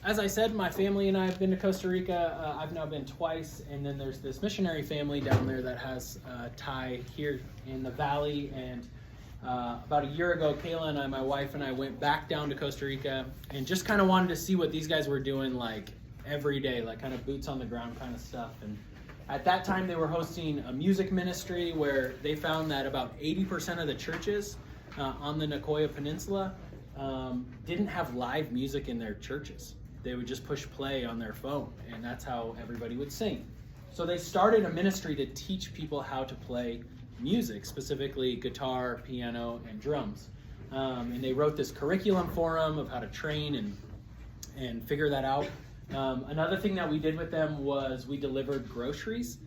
As I said, my family and I have been to Costa Rica. I've now been twice, and then there's this missionary family down there that has Thai here in the valley. And about a year ago, Kayla and I, my wife and I, went back down to Costa Rica and just kind of wanted to see what these guys were doing, like every day, like kind of boots on the ground kind of stuff. And at that time, they were hosting a music ministry where they found that about 80% of the churches on the Nicoya Peninsula didn't have live music in their churches. They would just push play on their phone, and that's how everybody would sing. So they started a ministry to teach people how to play music, specifically guitar, piano, and drums. And they wrote this curriculum for them of how to train and figure that out. Another thing that we did with them was we delivered groceries.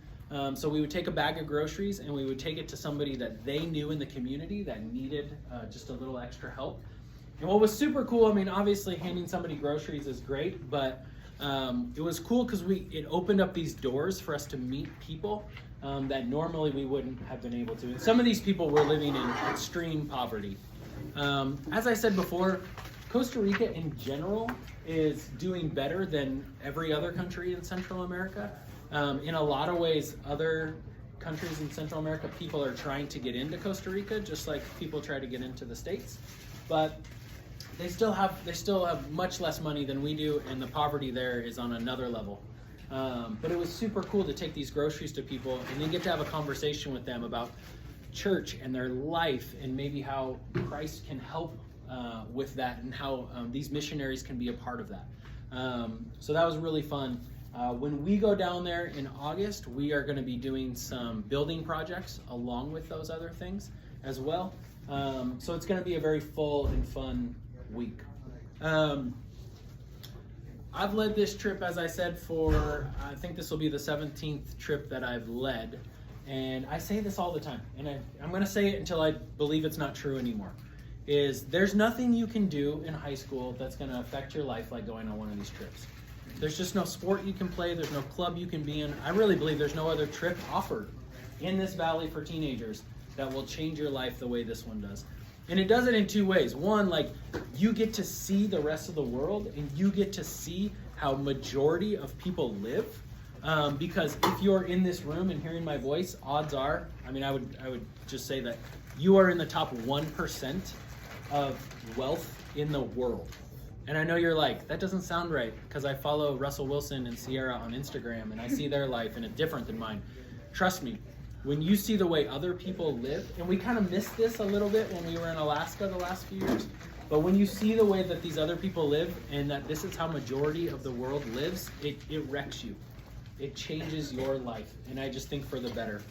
So we would take a bag of groceries and we would take it to somebody that they knew in the community that needed just a little extra help. And what was super cool, I mean, obviously handing somebody groceries is great, but it was cool because it opened up these doors for us to meet people that normally we wouldn't have been able to. And some of these people were living in extreme poverty. As I said before, Costa Rica in general is doing better than every other country in Central America. In a lot of ways, other countries in Central America, people are trying to get into Costa Rica, just like people try to get into the States. But they still have much less money than we do, and the poverty there is on another level. But it was super cool to take these groceries to people and then get to have a conversation with them about church and their life and maybe how Christ can help with that and how these missionaries can be a part of that. So that was really fun. When we go down there in August, we are going to be doing some building projects along with those other things as well. So it's going to be a very full and fun week. I've led this trip, as I said, I think this will be the 17th trip that I've led. And I say this all the time, and I'm going to say it until I believe it's not true anymore, is there's nothing you can do in high school that's going to affect your life like going on one of these trips. There's just no sport you can play. There's no club you can be in. I really believe there's no other trip offered in this valley for teenagers that will change your life the way this one does. And it does it in two ways. One, like, you get to see the rest of the world, and you get to see how majority of people live. Because if you're in this room and hearing my voice, odds are, I would just say that you are in the top 1% of wealth in the world. And I know you're like, that doesn't sound right, because I follow Russell Wilson and Sierra on Instagram, and I see their life, and it's different than mine. Trust me. When you see the way other people live, and we kind of missed this a little bit when we were in Alaska the last few years, but when you see the way that these other people live and that this is how majority of the world lives, it wrecks you. It changes your life, and I just think for the better.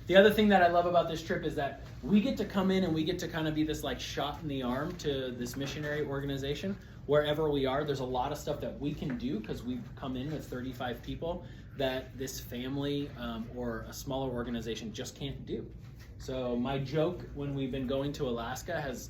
The other thing that I love about this trip is that we get to come in and we get to kind of be this like shot in the arm to this missionary organization. Wherever we are, there's a lot of stuff that we can do because we've come in with 35 people that this family or a smaller organization just can't do. So my joke when we've been going to Alaska has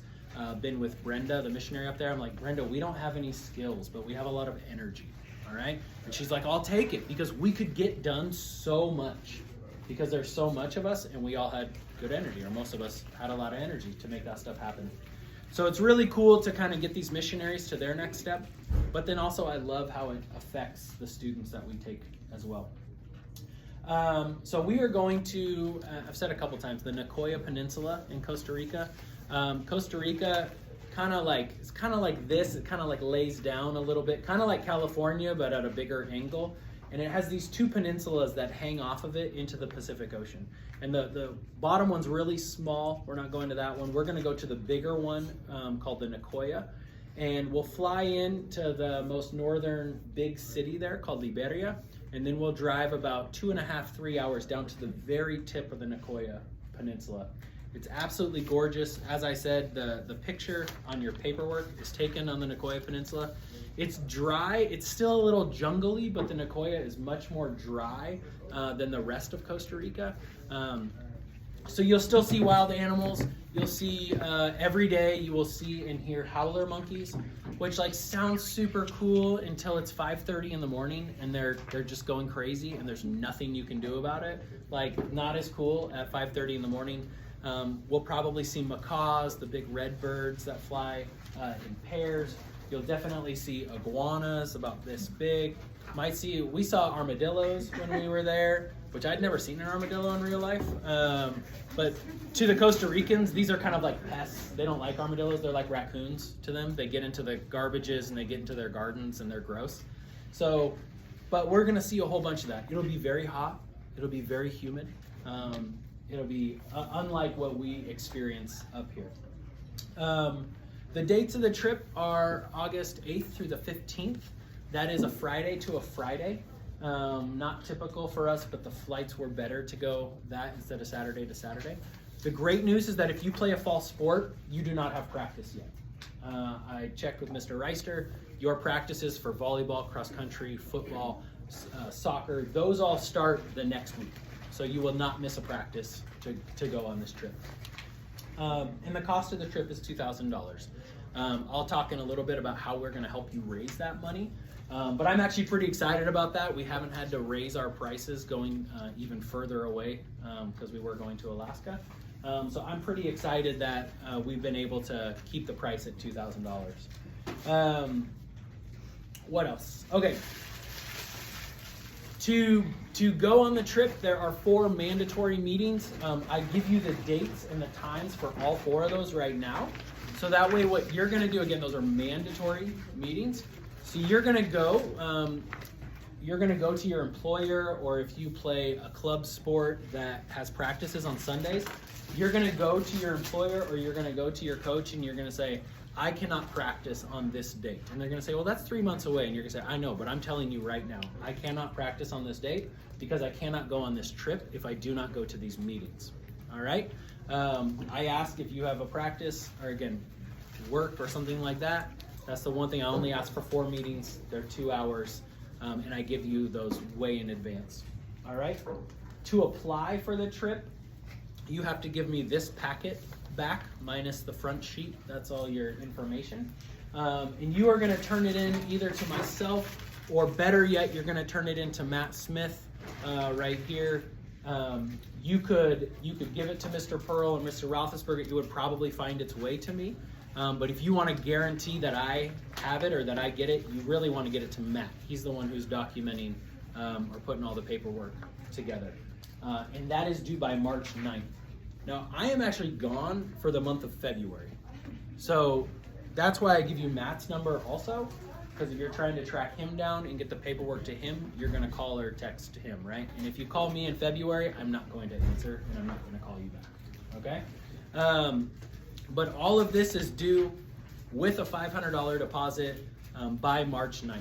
been with Brenda, the missionary up there. I'm like, Brenda, we don't have any skills, but we have a lot of energy, all right? And she's like, I'll take it, because we could get done so much because there's so much of us and we all had good energy, or most of us had a lot of energy to make that stuff happen. So it's really cool to kind of get these missionaries to their next step, but then also I love how it affects the students that we take as well. So we are going to, I've said a couple times, the Nicoya Peninsula in Costa Rica. Costa Rica it's kind of like this, it kind of like lays down a little bit, kind of like California, but at a bigger angle. And it has these two peninsulas that hang off of it into the Pacific Ocean. And the bottom one's really small. We're not going to that one. We're going to go to the bigger one called the Nicoya. And we'll fly into the most northern big city there called Liberia. And then we'll drive about 2.5, 3 hours down to the very tip of the Nicoya Peninsula. It's absolutely gorgeous. As I said, the picture on your paperwork is taken on the Nicoya Peninsula. It's dry. It's still a little jungly, but the Nicoya is much more dry than the rest of Costa Rica. So you'll still see wild animals. You'll see every day you will see and hear howler monkeys, which like sounds super cool until it's 5:30 in the morning and they're just going crazy and there's nothing you can do about it. Like, not as cool at 5:30 in the morning. We'll probably see macaws, the big red birds that fly in pairs. You'll definitely see iguanas about this big. We saw armadillos when we were there, which I'd never seen an armadillo in real life. But to the Costa Ricans, these are kind of like pests. They don't like armadillos. They're like raccoons to them. They get into the garbages and they get into their gardens and they're gross. So, but we're going to see a whole bunch of that. It'll be very hot. It'll be very humid. It'll be unlike what we experience up here. The dates of the trip are August 8th through the 15th. That is a Friday to a Friday. Not typical for us, but the flights were better to go that instead of Saturday to Saturday. The great news is that if you play a fall sport, you do not have practice yet. I checked with Mr. Reister. Your practices for volleyball, cross country, football, soccer, those all start the next week. So you will not miss a practice to go on this trip. And the cost of the trip is $2,000. I'll talk in a little bit about how we're going to help you raise that money. But I'm actually pretty excited about that. We haven't had to raise our prices going even further away because we were going to Alaska. So I'm pretty excited that we've been able to keep the price at $2,000. What else? Okay. To go on the trip, there are 4 mandatory meetings. I give you the dates and the times for all 4 of those right now. So that way what you're going to do, again, those are mandatory meetings. So you're going to go to your employer, or if you play a club sport that has practices on Sundays, you're going to go to your employer or you're going to go to your coach and you're going to say, I cannot practice on this date. And they're going to say, well, that's 3 months away. And you're going to say, I know, but I'm telling you right now, I cannot practice on this date because I cannot go on this trip if I do not go to these meetings. All right? I ask if you have a practice or, again, work or something like that. That's the one thing. I only ask for 4 meetings. They're 2 hours. And I give you those way in advance. All right? To apply for the trip, you have to give me this packet back minus the front sheet. That's all your information. And you are going to turn it in either to myself or better yet, you're going to turn it into Matt Smith right here. You could give it to Mr. Pearl and Mr. Roethlisberger. It would probably find its way to me. But if you want to guarantee that I have it or that I get it, you really want to get it to Matt. He's the one who's documenting or putting all the paperwork together. And that is due by March 9th. Now, I am actually gone for the month of February. So that's why I give you Matt's number also, because if you're trying to track him down and get the paperwork to him, you're going to call or text him, right? And if you call me in February, I'm not going to answer and I'm not going to call you back, okay? But all of this is due with a $500 deposit by March 9th.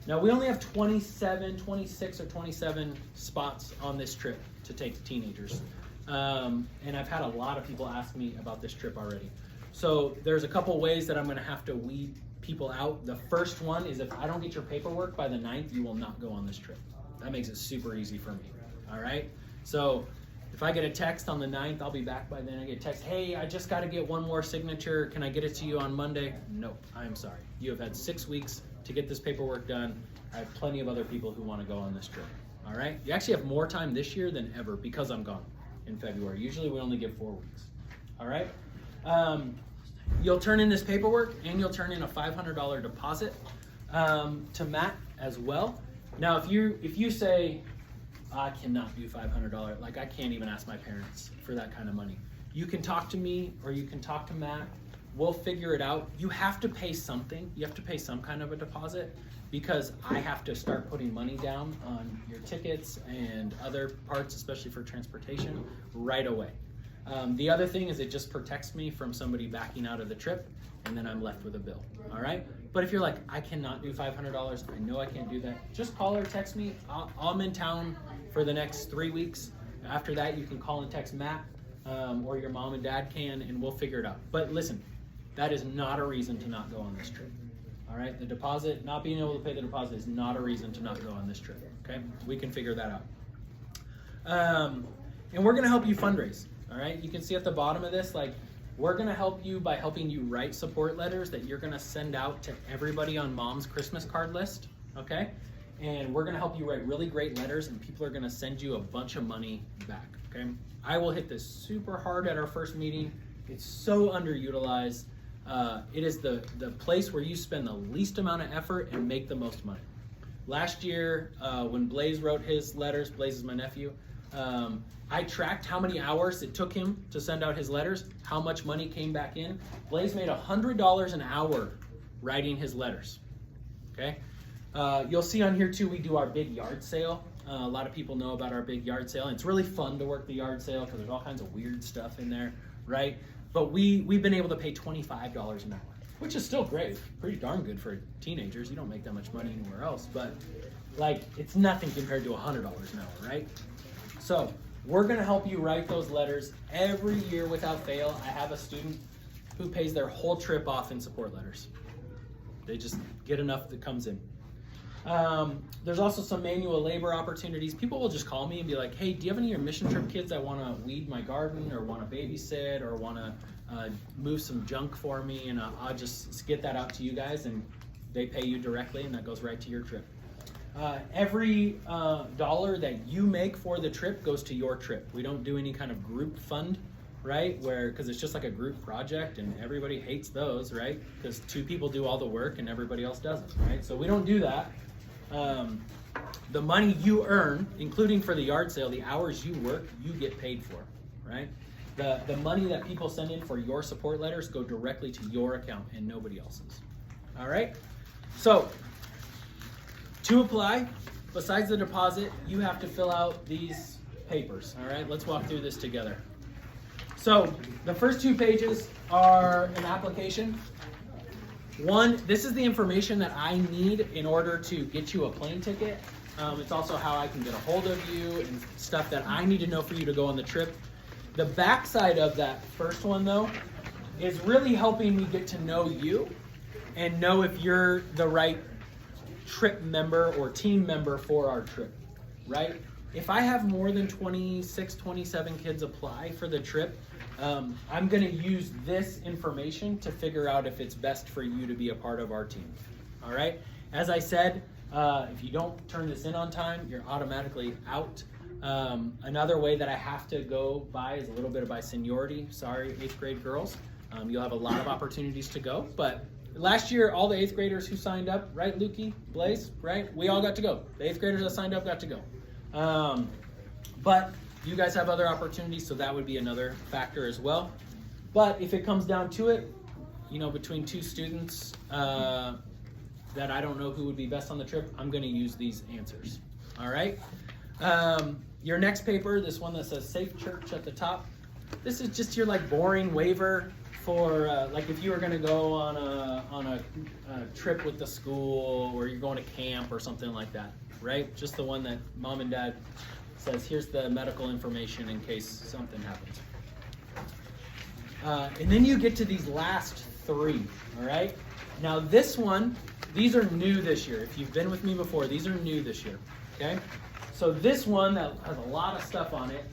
Now, we only have 26 or 27 spots on this trip to take teenagers. And I've had a lot of people ask me about this trip already. So there's a couple ways that I'm going to have to weed people out. The first one is if I don't get your paperwork by the 9th, you will not go on this trip. That makes it super easy for me. All right? So if I get a text on the 9th, I'll be back by then. I get a text, hey, I just got to get one more signature. Can I get it to you on Monday? Nope, I'm sorry. You have had 6 weeks to get this paperwork done. I have plenty of other people who want to go on this trip. All right? You actually have more time this year than ever because I'm gone in February. Usually we only give 4 weeks. All right? You'll turn in this paperwork and you'll turn in a $500 deposit to Matt as well. Now, if you say, I cannot do $500, like I can't even ask my parents for that kind of money. You can talk to me or you can talk to Matt. We'll figure it out. You have to pay something. You have to pay some kind of a deposit because I have to start putting money down on your tickets and other parts, especially for transportation, right away. The other thing is it just protects me from somebody backing out of the trip and then I'm left with a bill, all right? But if you're like, I cannot do $500, I know I can't do that, just call or text me. I'm in town for the next 3 weeks. After that, you can call and text Matt or your mom and dad can, and we'll figure it out. But listen, that is not a reason to not go on this trip, all right? The deposit, not being able to pay the deposit is not a reason to not go on this trip, okay? We can figure that out. And we're gonna help you fundraise, all right? You can see at the bottom of this, like, we're going to help you by helping you write support letters that you're going to send out to everybody on Mom's Christmas card list, okay? And we're going to help you write really great letters, and people are going to send you a bunch of money back, okay? I will hit this super hard at our first meeting. It's so underutilized. it is the place where you spend the least amount of effort and make the most money. Last year, when Blaze wrote his letters, Blaze is my nephew, I tracked how many hours it took him to send out his letters, how much money came back in. Blaze made $100 an hour writing his letters, okay? You'll see on here too, we do our big yard sale. A lot of people know about our big yard sale, and it's really fun to work the yard sale because there's all kinds of weird stuff in there, right? But we've been able to pay $25 an hour, which is still great. Pretty darn good for teenagers. You don't make that much money anywhere else, but like it's nothing compared to $100 an hour, right? So we're gonna help you write those letters every year without fail. I have a student who pays their whole trip off in support letters. They just get enough that comes in. There's also some manual labor opportunities. People will just call me and be like, hey, do you have any of your mission trip kids that want to weed my garden or want to babysit or want to move some junk for me? And I'll just get that out to you guys, and they pay you directly, and that goes right to your trip. Every dollar that you make for the trip goes to your trip. We don't do any kind of group fund, right? Because it's just like a group project, and everybody hates those, right? Because 2 people do all the work and everybody else doesn't, right? So we don't do that. The money you earn, including for the yard sale, the hours you work, you get paid for, right? The money that people send in for your support letters go directly to your account and nobody else's. All right? So, to apply, besides the deposit, you have to fill out these papers. All right? Let's walk through this together. So, the first 2 pages are an application. One, this is the information that I need in order to get you a plane ticket. It's also how I can get a hold of you and stuff that I need to know for you to go on the trip. The backside of that first one, though, is really helping me get to know you and know if you're the right trip member or team member for our trip, right? If I have more than 26, 27 kids apply for the trip, I'm going to use this information to figure out if it's best for you to be a part of our team. All right? As I said, if you don't turn this in on time, you're automatically out. Another way that I have to go by is a little bit by seniority. Sorry, 8th grade girls. You'll have a lot of opportunities to go. But last year, all the 8th graders who signed up, right, Lukey, Blaze, right? We all got to go. The 8th graders that signed up got to go. But you guys have other opportunities, so that would be another factor as well. But if it comes down to it, you know, between 2 students that I don't know who would be best on the trip, I'm going to use these answers. All right? Your next paper, this one that says Safe Church at the top, this is just your like boring waiver for like if you were going to go on a trip with the school or you're going to camp or something like that, right? Just the one that mom and dad says, here's the medical information in case something happens. And then you get to these last 3, all right? Now this one, these are new this year. If you've been with me before, these are new this year, okay? So this one that has a lot of stuff on it,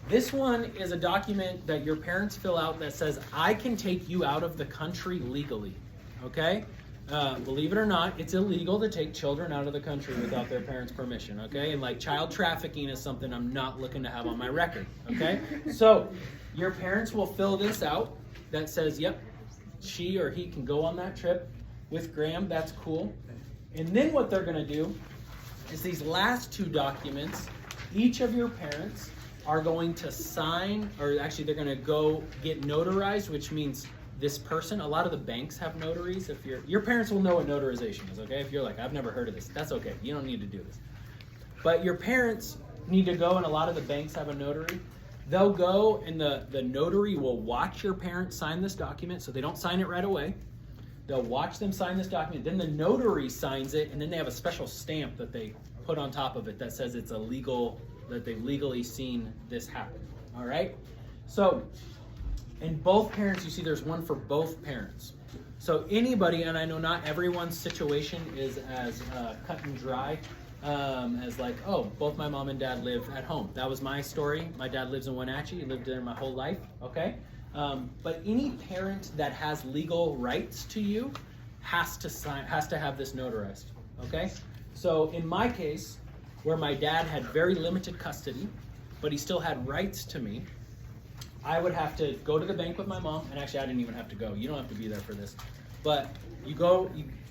this one is a document that your parents fill out that says, I can take you out of the country legally, okay? Believe it or not, it's illegal to take children out of the country without their parents' permission, okay? And like child trafficking is something I'm not looking to have on my record, okay? So your parents will fill this out that says, yep, she or he can go on that trip with Graham, that's cool. And then what they're gonna do is these last 2 documents, each of your parents are going to sign, or actually they're gonna go get notarized, which means this person, a lot of the banks have notaries. If your parents will know what notarization is, okay? If you're like, I've never heard of this, that's okay. You don't need to do this. But your parents need to go, and a lot of the banks have a notary. They'll go, and the notary will watch your parents sign this document, so they don't sign it right away. They'll watch them sign this document. Then the notary signs it, and then they have a special stamp that they put on top of it that says it's illegal, that they've legally seen this happen, all right? So, and both parents, you see there's one for both parents. So anybody, and I know not everyone's situation is as cut and dry as like, oh, both my mom and dad live at home. That was my story. My dad lives in Wenatchee. He lived there my whole life, okay? But any parent that has legal rights to you has to have this notarized, okay? So in my case, where my dad had very limited custody, but he still had rights to me, I would have to go to the bank with my mom, and actually I didn't even have to go. You don't have to be there for this. But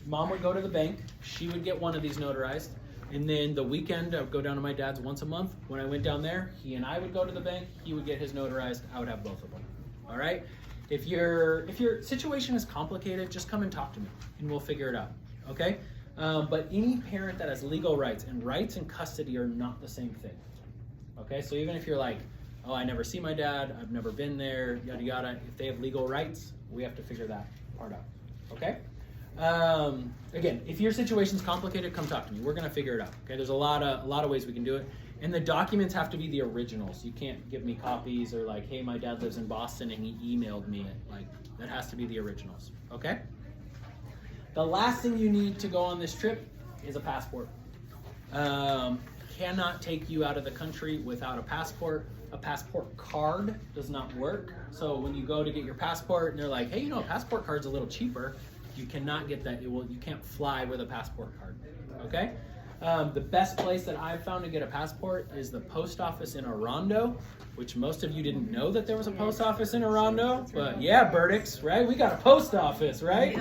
mom would go to the bank, she would get one of these notarized, and then the weekend I would go down to my dad's once a month. When I went down there, he and I would go to the bank, he would get his notarized, I would have both of them. All right? If your situation is complicated, just come and talk to me, and we'll figure it out, okay? But any parent that has legal rights, and rights and custody are not the same thing, okay? So even if you're like, oh, I never see my dad, I've never been there, yada yada, if they have legal rights, we have to figure that part out, okay? Again, if your situation's complicated, come talk to me. We're gonna figure it out, okay? There's a lot of ways we can do it. And the documents have to be the originals. You can't give me copies or like, hey, my dad lives in Boston and he emailed me it. Like, that has to be the originals, okay? The last thing you need to go on this trip is a passport. Cannot take you out of the country without a passport. A passport card does not work. So when you go to get your passport and they're like, hey, you know, a passport card's a little cheaper, you cannot get that. You can't fly with a passport card, okay? The best place that I've found to get a passport is the post office in Orondo, which most of you didn't know that there was a post office in Orondo, but yeah, Burdix, right? We got a post office, right?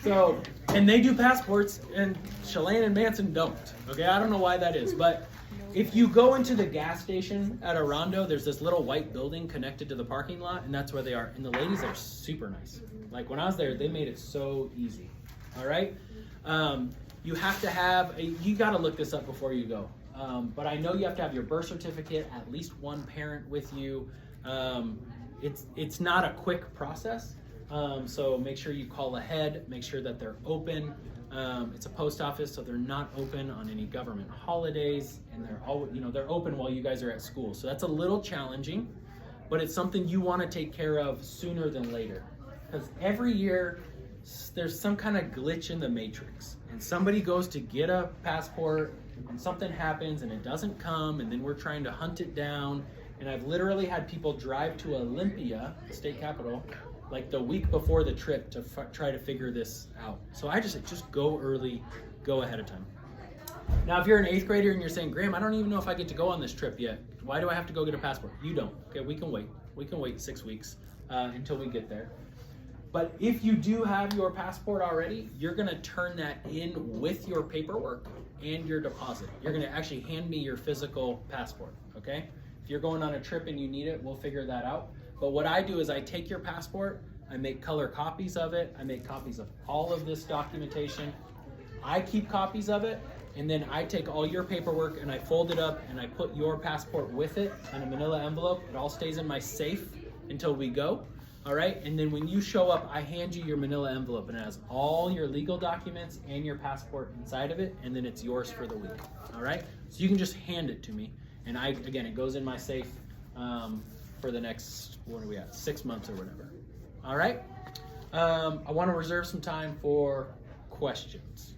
So, and they do passports, and Chelan and Manson don't, okay? I don't know why that is, but if you go into the gas station at Orondo, there's this little white building connected to the parking lot, and that's where they are. And the ladies are super nice. Like when I was there, they made it so easy, all right? You have to have, you gotta look this up before you go. But I know you have to have your birth certificate, at least one parent with you. It's not a quick process. So make sure you call ahead, make sure that they're open. It's a post office, so they're not open on any government holidays, and they're open while you guys are at school. So that's a little challenging, but it's something you want to take care of sooner than later. Because every year there's some kind of glitch in the matrix, and somebody goes to get a passport and something happens and it doesn't come, and then we're trying to hunt it down. And I've literally had people drive to Olympia, the state capital, like the week before the trip to try to figure this out. So I just go early, go ahead of time. Now, if you're an 8th grader and you're saying, Graham, I don't even know if I get to go on this trip yet. Why do I have to go get a passport? You don't. Okay, we can wait. We can wait 6 weeks until we get there. But if you do have your passport already, you're gonna turn that in with your paperwork and your deposit. You're gonna actually hand me your physical passport, okay? If you're going on a trip and you need it, we'll figure that out. But what I do is I take your passport, I make color copies of it, I make copies of all of this documentation, I keep copies of it, and then I take all your paperwork and I fold it up and I put your passport with it in a manila envelope. It all stays in my safe until we go, all right? And then when you show up, I hand you your manila envelope, and it has all your legal documents and your passport inside of it, and then it's yours for the week, all right? So you can just hand it to me, and again, it goes in my safe for the next, what are we at, 6 months or whatever. All right? I want to reserve some time for questions.